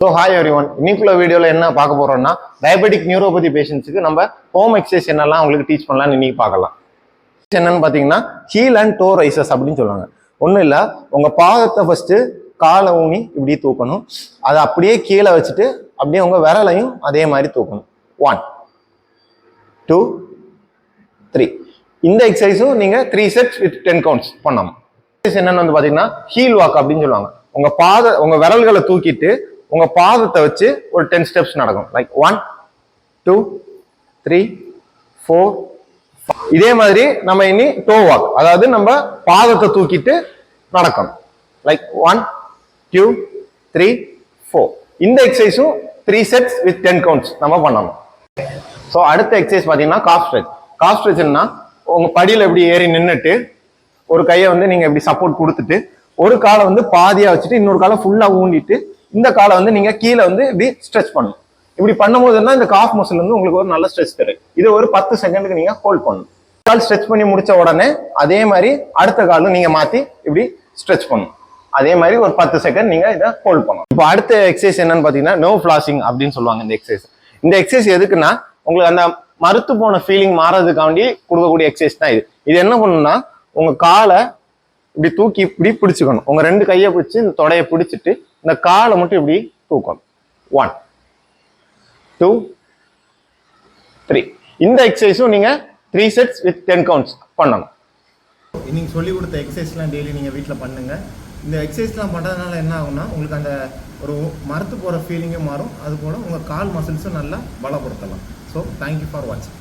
So hi everyone, இன்னைக்குள்ள வீடியோல என்ன பார்க்க போறோம்னா டயபெட்டிக் நியூரோபதி பேஷண்ட்ஸ்க்கு நம்ம ஹோம் எக்ஸசைஸ் என்னெல்லாம் உங்களுக்கு டீச் பண்ணலாம்னு இன்னைக்கு பார்க்கலாம். என்னன்னு பாத்தீங்கன்னா ஹீல் அண்ட் டோ ரைசஸ் அப்படின்னு சொல்லுவாங்க. ஒன்றும் இல்லை, உங்க பாதத்தை ஃபர்ஸ்ட் காலை ஊனி இப்படி தூக்கணும். அதை அப்படியே கீழே வச்சுட்டு அப்படியே உங்க விரலையும் அதே மாதிரி தூக்கணும். 1 2 3. இந்த எக்ஸசைஸும் நீங்க 3 sets with 10 counts பண்ணணும். என்னன்னு வந்து பாத்தீங்கன்னா ஹீல் வாக் அப்படின்னு சொல்லுவாங்க. உங்க விரல்களை தூக்கிட்டு உங்க பாதத்தை வச்சு ஒரு 10 ஸ்டெப்ஸ் நடக்கும். லைக் 1 2 3 4 5. இதே மாதிரி நம்ம இனி டோ வாக், அதாவது நம்ம பாதத்தை தூக்கிட்டு நடக்கணும். லைக் 1 2 3 4. இந்த எக்ஸசைஸும் 3 sets with 10 counts நம்ம பண்ணணும். ஸோ அடுத்த எக்ஸசைஸ் பார்த்தீங்கன்னா காஃப் ஸ்ட்ரெச். காஃப் ஸ்ட்ரெச்னா உங்க படியில் எப்படி ஏறி நின்றுட்டு ஒரு கையை வந்து நீங்க எப்படி சப்போர்ட் கொடுத்துட்டு ஒரு காலை வந்து பாதியா வச்சுட்டு இன்னொரு காலை ஃபுல்லா ஊண்டிட்டு இந்த காலை வந்து நீங்க கீழே வந்து இப்படி ஸ்ட்ரெச் பண்ணணும். இப்படி பண்ணும்போது தான் இந்த காஃப் மசில் வந்து உங்களுக்கு ஒரு நல்ல ஸ்ட்ரெச் தரும். இது ஒரு 10 செகண்டுக்கு நீங்க ஹோல்ட் பண்ணணும். கால் ஸ்ட்ரெச் பண்ணி முடிச்ச உடனே அதே மாதிரி அடுத்த காலும் நீங்க மாத்தி இப்படி ஸ்ட்ரெச் பண்ணணும். அதே மாதிரி ஒரு 10 செகண்ட் நீங்க இதை ஹோல்ட் பண்ணணும். இப்போ அடுத்த எக்ஸசைஸ் என்னன்னு பாத்தீங்கன்னா நோ ஃபிளாசிங் அப்படின்னு சொல்லுவாங்க. இந்த எக்ஸசைஸ் எதுக்குன்னா உங்களுக்கு அந்த மறுத்து போன ஃபீலிங் மாறதுக்காண்டி கொடுக்கக்கூடிய எக்ஸசைஸ் தான் இது. இது என்ன பண்ணணும்னா உங்க காலை இப்படி தூக்கி இப்படி பிடிச்சுக்கணும். உங்க 2 கையை பிடிச்சி இந்த தொடையை பிடிச்சிட்டு இந்த காலை மட்டும் இப்படி தூக்கணும். 1 2 3. இந்த எக்ஸசைஸும் நீங்க 3 sets with 10 counts பண்ணணும். இன்னைக்கு சொல்லி கொடுத்த எக்ஸசைஸ்லாம் டெய்லி நீங்கள் வீட்டில் பண்ணுங்க. இந்த எக்ஸசைஸ்லாம் பண்ணுறதுனால என்ன ஆகும்னா உங்களுக்கு அந்த ஒரு மரத்து போகிற ஃபீலிங்கும் மாறும். அது போல் உங்கள் கால் மசில்ஸும் நல்லா பலப்படுத்தலாம். ஸோ தேங்க்யூ ஃபார் வாட்சிங்.